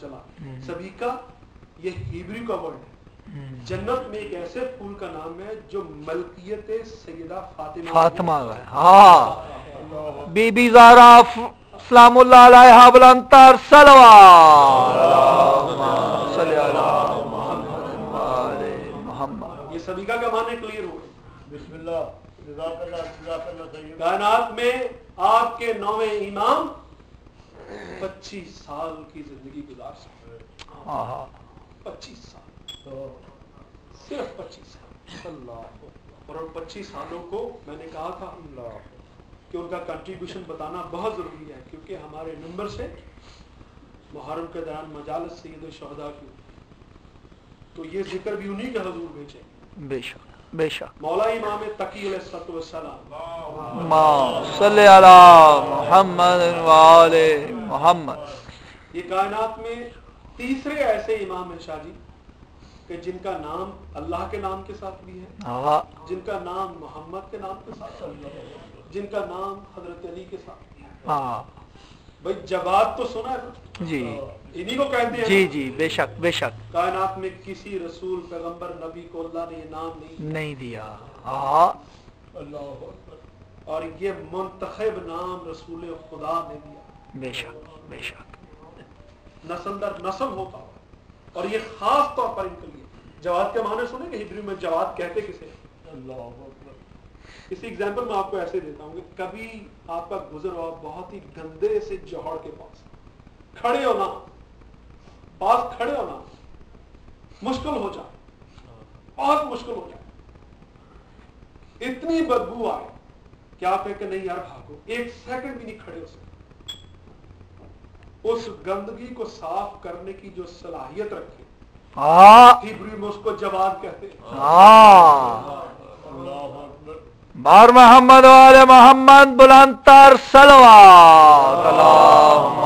چلا. سبیکا یہ ہیبریو کا ورڈ ہے. جنت میں ایک ایسے پھول کا نام ہے جو ملکیت سیدہ فاطمہ ہے. ہاں بی بی زہرا سلام اللہ علیہا بلندتر صلوات صلی اللہ محمد. یہ سبیکا کا معنی کلیئر ہو گیا. بسم اللہ. جزاک اللہ خیر. کائنات میں آپ کے 9ویں امام 25 سال کی زندگی گزار سکتے. 25 سال, صرف 25 سال. اللہ. اور ان 25 سالوں کو میں نے کہا تھا کہ ان کا کنٹریبیوشن بتانا بہت ضروری ہے, کیونکہ ہمارے نمبر سے محرم کے دوران مجالس سید الشہداء کی, تو یہ ذکر بھی انہی کے حضور بھیجے. بے شک بے شک. مولا امام تقی علیہ السلام صلی علی محمد وآل محمد. یہ کائنات میں تیسرے ایسے امام ہیں شاہ جی کہ جن کا نام اللہ کے نام کے ساتھ بھی ہے, جن کا نام محمد کے نام کے ساتھ بھی ہے, جن کا نام حضرت علی کے ساتھ بھی ہے. بھائی جواد تو سنا ہے جی, انہی کو کہتے ہیں. جی جی بے شک بے شک. کائنات میں کسی رسول پیغمبر نبی کو اللہ نے یہ نام نہیں دیا. اور یہ منتخب نام رسول خدا نے دیا. بے شک بے شک. نسل در نسل ہوتا ہو, اور یہ خاص طور پر ان کے لیے. جواد کے معنی سنے کہ ہبریو میں جواد کہتے کسے. اسی ایگزامپل میں آپ کو ایسے دیتا ہوں کہ کبھی آپ کا گزر ہوا بہت ہی گندے سے جوہر کے پاس کھڑے ہونا مشکل ہو جائے, بہت مشکل ہو جائے, اتنی بدبو آئے کہ آپ کہیں کہ نہیں یار بھاگو, 1 سیکنڈ بھی نہیں کھڑے ہو سکتے. اس گندگی کو صاف کرنے کی جو صلاحیت رکھے ہبریو میں اس کو جواد کہتے ہیں. بار محمد والے محمد بلندتر صلوات اللہم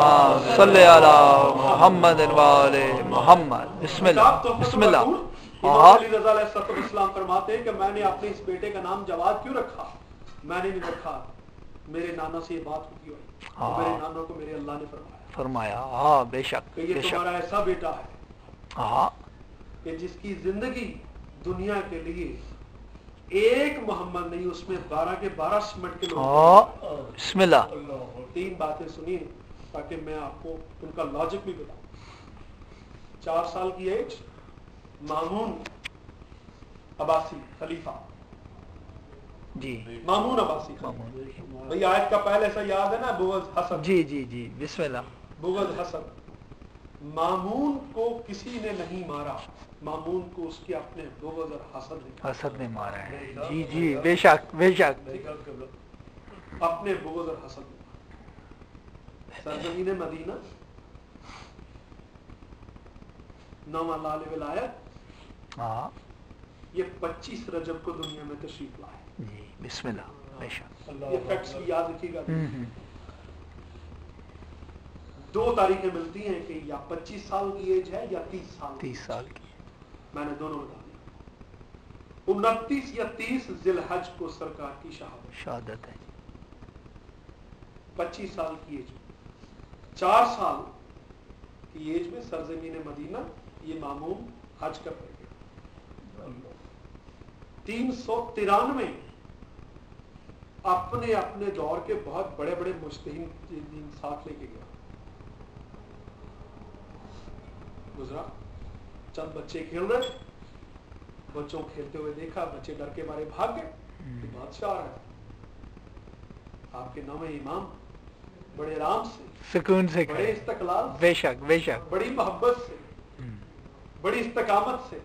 صلی علی محمد والے محمد. بسم اللہ بسم اللہ. علی رضا علیہ السلام فرماتے ہیں کہ میں نے اپنے اس بیٹے کا نام جواد کیوں رکھا. میں نے نہیں رکھا, میرے نانا سے یہ بات ہوتی ہوئی, میرے نانا کو میرے اللہ نے فرمایا. بے شک کہ یہ تمہارا ایسا بیٹا ہے کہ جس کی زندگی دنیا کے لیے ایک محمد نہیں, اس میں 12 کے 12 سمٹ کے لوگ. بسم اللہ. 3 باتیں سنیے تاکہ میں آپ کو ان کا لاجک بھی بتاؤں. 4 سال کی ایج, مامون عباسی خلیفہ. جی مامون عباسی. بھئی آیت کا پہلے ایسا یاد ہے نا, بغض حسد. جی جی جی بسم اللہ. بغض حسد. مامون کو کسی نے نہیں مارا, مامون کو اس کے اپنے بغض اور حسد نے مارا ہے. جی جی بے شک بے شک. اپنے بغض اور حسد. سرزمین مدینہ 9 لال ولایت, یہ 25 رجب کو دنیا میں تشریف لائے. جی بسم اللہ بے شک. یہ فیکٹس بھی یاد رکھیے گا. 2 تاریخیں ملتی ہیں کہ یا 25 سال کی ایج ہے یا 30 سال کی. میں نے دونوں بتا دیا. 29 یا 30 ذی الحج کو سرکار کی شہادت ہے. 25 سال کی ایج, 4 سال کی ایج میں سرزمین مدینہ یہ مامون حج کر رہے گا. 393 اپنے اپنے دور کے بہت بڑے بڑے مجتہدین ساتھ لے کے گیا. گزرا, چند بچے کھیل رہے, بچوں کھیلتے ہوئے دیکھا, بچے ڈر کے مارے بھاگ گئے. بادشاہ آ رہا ہے, آپ کے 9ویں امام بڑے آرام سے, سکون سے, بڑے استقلال, بے شک بے شک, بڑی محبت سے, بڑی استقامت سے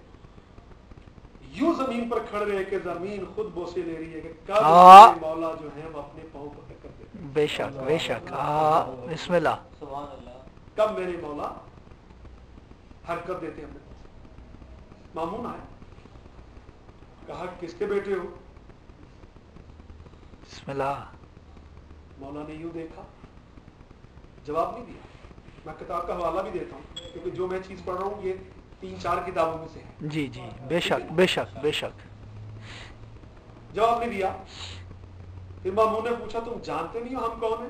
یوں زمین پر کھڑ رہے کہ زمین خود بوسے لے رہی ہے کہ کب مولا جو ہے وہ اپنے پاؤں پکڑ کر دیتے. بے شک بے شک. بسم اللہ. کب میرے مولا حرکت دیتے ہیں. مامون آئے, کہا کس کے بیٹے ہو. بسم اللہ. مولا نے یوں دیکھا, جواب نہیں دیا. میں کتاب کا حوالہ بھی دیتا ہوں کیونکہ جو میں چیز پڑھ رہا ہوں یہ 3-4 کتابوں میں سے ہے. جی جی بے شک بے شک بے شک. جواب نہیں دیا. پھر مامون نے پوچھا تم جانتے نہیں ہو ہم کون ہیں.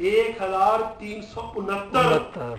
1369।